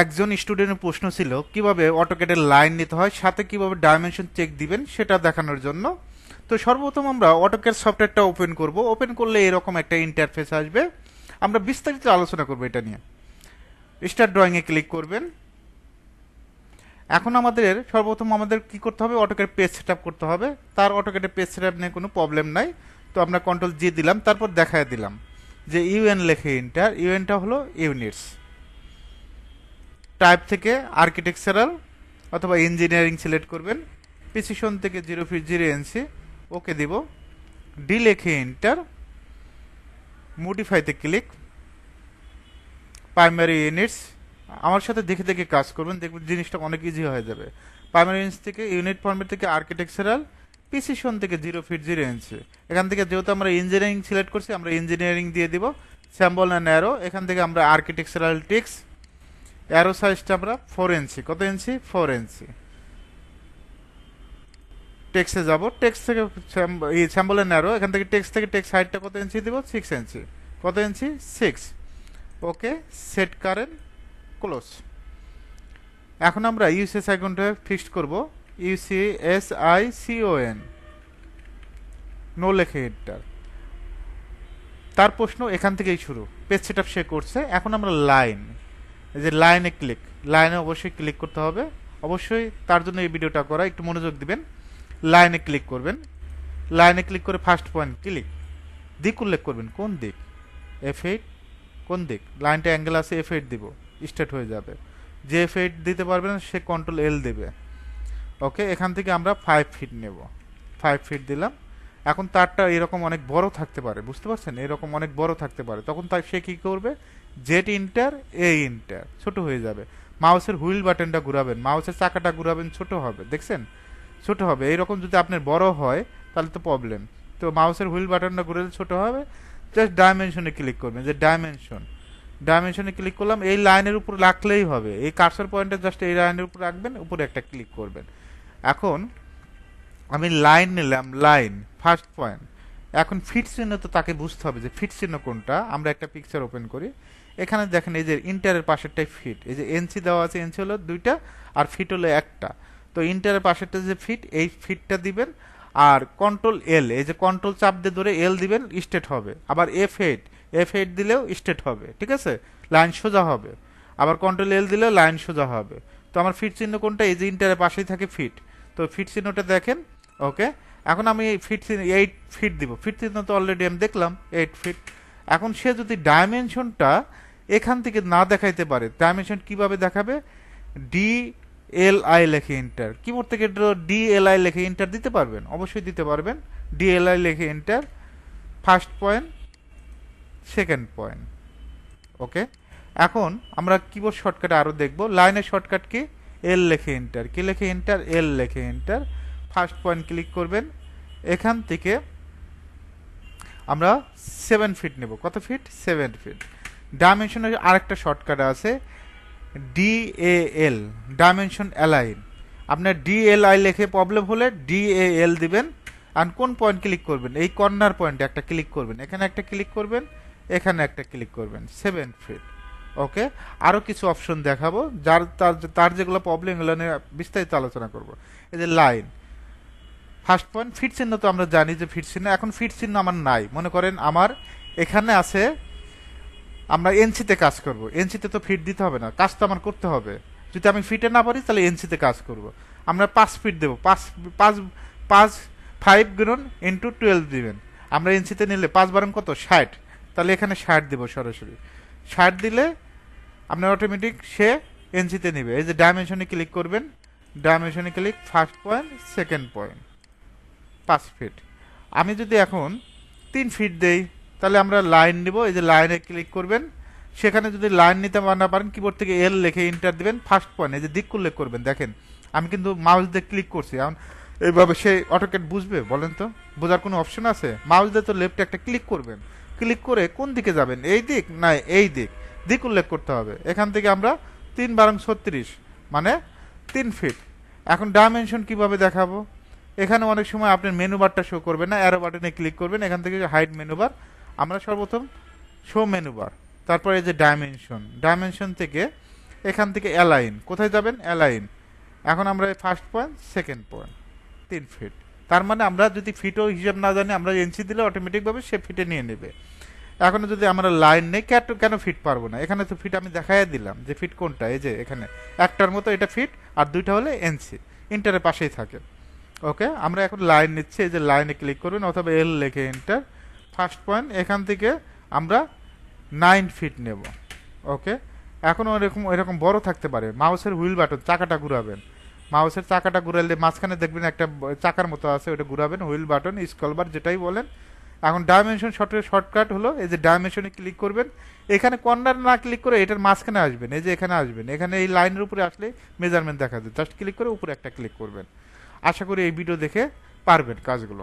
একজন স্টুডেন্টের প্রশ্ন ছিল কিভাবে অটোক্যাডের লাইন নিতে হয় সাথে কিভাবে ডাইমেনশন চেক দিবেন সেটা দেখানোর জন্য। তো সর্বপ্রথম আমরা অটোক্যাড সফটওয়্যারটা ওপেন করব। ওপেন করলে এরকম একটা ইন্টারফেস আসবে। আমরা বিস্তারিত আলোচনা করব এটা নিয়ে। স্টার্ট ড্রয়িংয়ে ক্লিক করবেন। এখন সর্বপ্রথম আমাদের কি করতে হবে, অটোক্যাড পেজ সেটআপ করতে হবে। তার অটোক্যাডে পেজ সেটআপ নিয়ে কোনো প্রবলেম নাই। তো আমরা কন্ট্রোল জি দিলাম, তারপর দেখায় দিলাম যে ইউএন লেখে এন্টার। ইউএনটা হলো ইউনিটস। টাইপ থেকে আর্কিটেকচারাল অথবা ইঞ্জিনিয়ারিং সিলেক্ট করবেন। প্রিসিশন থেকে 0 ফিট 0 ইঞ্চি ওকে দিব। ডি লেখে এন্টার। মডিফাইতে ক্লিক। প্রাইমারি ইউনিটস আমার সাথে দেখে দেখে কাজ করবেন, দেখবেন জিনিসটা অনেক ইজি হয়ে যাবে। প্রাইমারি ইউনিটস থেকে ইউনিট ফরম্যাট থেকে আর্কিটেকচারাল, প্রিসিশন থেকে 0 ফিট 0 ইঞ্চি। এখান থেকে যেহেতু আমরা ইঞ্জিনিয়ারিং সিলেক্ট করছি আমরা ইঞ্জিনিয়ারিং দিয়ে দিব। স্যাম্বল অ্যান্ড অ্যারো, এখান থেকে আমরা আর্কিটেকচারাল টেক্সট। অ্যারো সাইজটা আমরা 4 ইঞ্চি। কত ইঞ্চি? 4 ইঞ্চি। টেক্সটে যাব, টেক্সট থেকে স্যাম্বল অ্যান্ড অ্যারো, এখান থেকে টেক্সট হাইটটা কত ইঞ্চি দিব? 6 ইঞ্চি। কত ইঞ্চি? 6। ওকে, সেট কারেন্ট, ক্লোজ। এখন আমরা ইউসিএস আইকনটা ফিক্সড করব। UCSICON, নো লেখে এন্টার। তার প্রশ্ন এখান থেকেই শুরু। পেজ সেটআপ সে করছে। এখন আমরা লাইন, এই যে লাইনে ক্লিক, লাইনে অবশ্যই ক্লিক করতে হবে। অবশ্যই তার জন্য এই ভিডিওটা করা, একটু মনোযোগ দিবেন। লাইনে ক্লিক করবেন। লাইনে ক্লিক করে ফার্স্ট পয়েন্ট ক্লিক। দিক উল্লেখ করবেন, কোন দিক? F8। কোন দিক? লাইনটা অ্যাঙ্গেল আছে, F8 দিব, স্টার্ট হয়ে যাবে। যে F8 দিতে পারবে না সে কন্ট্রোল L দেবে। ওকে, এখান থেকে আমরা 5 ফিট নেব। 5 ফিট দিলাম। এখন তারটা এরকম অনেক বড় থাকতে পারে, বুঝতে পারছেন? এরকম অনেক বড় থাকতে পারে, তখন সে কি করবে? জেড ইন্টার, এ ইন্টার, ছোট হয়ে যাবে। মাউসের হুইল বাটনটা ঘুরাবেন, মাউসের চাকাটা ঘুরাবেন, ছোট হবে। দেখছেন? ছোট হবে। এইরকম যদি আপনার বড় হয় তাহলে তো প্রবলেম। তো মাউসের হুইল বাটনটা ঘুরালে ছোট হবে। জাস্ট ডাইমেনশনে ক্লিক করবেন, যে ডাইমেনশনে ক্লিক করলাম। এই লাইনের উপর রাখলেই হবে। এই কার্সর পয়েন্টে জাস্ট এই লাইনের উপর রাখবেন, উপরে একটা ক্লিক করবেন। এখন আমি লাইন নিলাম, লাইন ফার্স্ট পয়েন্ট। এখন ফিট চিহ্ন তো তাকে বুঝতে হবে যে ফিট চিহ্ন কোনটা। আমরা একটা পিকচার ওপেন করি। এখানে দেখেন এই যে ইন্টারের পাশেরটাই ফিট, এই যে এনসি দেওয়া আছে, এনসি হলো 2টা আর ফিট হলো 1টা। তো ইন্টারের পাশেরটা যে ফিট, এই ফিটটা দিবেন। আর কন্ট্রোল এল, এই যে কন্ট্রোল চাপ দিয়ে ধরে এল দিবেন, স্ট্রেট হবে। আবার F8 দিলেও স্ট্রেট হবে, ঠিক আছে? লাইন সোজা হবে। আবার কন্ট্রোল এল দিলেও লাইন সোজা হবে। তো আমার ফিট চিহ্ন কোনটা? এই যে ইন্টারের পাশেই থাকে ফিট। তো ফিট চিহ্নটা দেখেন। ওকে, এখন আমি 8 ফিট দিব। ফিট চিহ্ন তো অলরেডি আমি দেখলাম 8 ফিট। এখন সে যদি ডাইমেনশনটা এখান থেকে না দেখাইতে পারে, ডাইমেনশন কিভাবে দেখাবে? DLI লেখে এন্টার। কিবোর্ড থেকে DLI লেখে এন্টার দিতে পারবেন? অবশ্যই দিতে পারবেন। DLI লেখে enter. First point, second point. Okay, এখন আমরা কিবোর্ড শর্টকাটে আরো দেখব। লাইনের শর্টকাট কি? এল লেখে এন্টার। কি লেখে এন্টার? এল লেখে এন্টার। ফার্স্ট পয়েন্ট ক্লিক করবেন। এখান থেকে আমরা 7 ফিট নেব। কত ফিট? 7 ফিট। ডাইমেনশনের আরেকটা শর্টকাট আছে, DAL, ডাইমেনশন অ্যালাইন। আপনার DLI লেখে প্রবলেম হলে DAL দিবেন। আর কোন পয়েন্ট ক্লিক করবেন? এই কর্নার পয়েন্টে একটা ক্লিক করবেন, এখানে একটা ক্লিক করবেন, এখানে একটা ক্লিক করবেন। 7 ফিট। ওকে, আরও কিছু অপশন দেখাবো তার যেগুলো প্রবলেম, এগুলো নিয়ে বিস্তারিত আলোচনা করব। এই যে লাইন, ফার্স্ট পয়েন্ট, ফিট চিহ্ন তো আমরা জানি যে ফিট চিহ্ন। এখন ফিট চিহ্ন আমার নাই, মনে করেন আমার এখানে আছে। আমরা এনসিতে কাজ করব। এনসিতে তো ফিট দিতে হবে না, কাজ তো আমার করতে হবে। যদি আমি ফিটে না পারি তাহলে এনসিতে কাজ করব। আমরা 5 ফিট দেবো। 5 গুণন ইন্টু 12 দিবেন। আমরা এনসিতে নিলে 5 বারং কত? 60। তাহলে এখানে 60 দিব সরাসরি। 60 দিলে আপনার অটোমেটিক সে এনসিতে নেবে। এই যে ডাইমেনশনে ক্লিক করবেন, ডাইমেনশনে click, first point, second point, 5 feet. আমি যদি এখন 3 ফিট দেই তাহলে আমরা লাইন নিব। এই যে লাইনে ক্লিক করবেন। সেখানে যদি লাইন নিতে না পারেন কিবোর্ড থেকে এল লিখে এন্টার দিবেন। ফার্স্ট পয়েন্ট, এই যে দিক উল্লেখ করবেন। দেখেন আমি কিন্তু মাউস দিয়ে ক্লিক করছি। এখন এইভাবে সে অটোক্যাড বুঝবে? বলেন তো, বোঝার কোনো অপশন আছে? মাউস দিয়ে তো লেফটে একটা ক্লিক করবেন। ক্লিক করে কোন দিকে যাবেন? এই দিক না এই দিক? দিক উল্লেখ করতে হবে। এখান থেকে আমরা 3 বারং 36 মানে 3 ফিট। এখন ডাইমেনশন কিভাবে দেখাবো? এখানে অনেক সময় আপনার মেনু বারটা শো করবে না, অ্যারো বাটনে ক্লিক করবেন। এখান থেকে হাইড মেনু বার, আমরা সর্বপ্রথম শো মেনু বার, তারপরে এই যে ডাইমেনশন, ডাইমেনশন থেকে এখান থেকে অ্যালাইন, কোথায় যাবেন? অ্যালাইন। এখন আমরা first point, second point, 3 feet. তার মানে আমরা যদি ফিটও হিসাব না জানি, আমরা ইঞ্চি দিলে অটোমেটিকভাবে সে ফিটে নিয়ে নেবে। এখন যদি আমরা লাইন নেই, কেন ফিট পারবো না? এখানে তো ফিট আমি দেখাই দিলাম যে ফিট কোনটা, এই যে এখানে একটার মতো এটা ফিট, আর দুইটা হলে এনসি, ইন্টারের পাশেই থাকে। ওকে, আমরা এখন লাইন নিচ্ছি, এই যে লাইনে ক্লিক করবেন অথবা এল লিখে এন্টার। ফার্স্ট পয়েন্ট, এখান থেকে আমরা 9 ফিট নেব। ওকে, এখন এরকম বড় থাকতে পারে। মাউসের হুইল বাটন, চাকাটা ঘুরাবেন, মাউসের চাকাটা ঘুরালে মাঝখানে দেখবেন একটা চাকার মতো আছে, ওটা ঘুরাবেন, হুইল বাটন, স্ক্রল যেটাই বলেন। এখন ডাইমেনশন শর্টকাট হলো, এই যে ডাইমেনশনে ক্লিক করবেন, এখানে কর্নার না ক্লিক করে এটার মাঝখানে আসবেন, এই যে এখানে আসবেন, এখানে এই লাইনের উপরে আসলে মেজারমেন্ট দেখা যায়, জাস্ট ক্লিক করে উপরে একটা ক্লিক করবেন। আশা করি এই ভিডিও দেখে পারবেন কাজগুলো।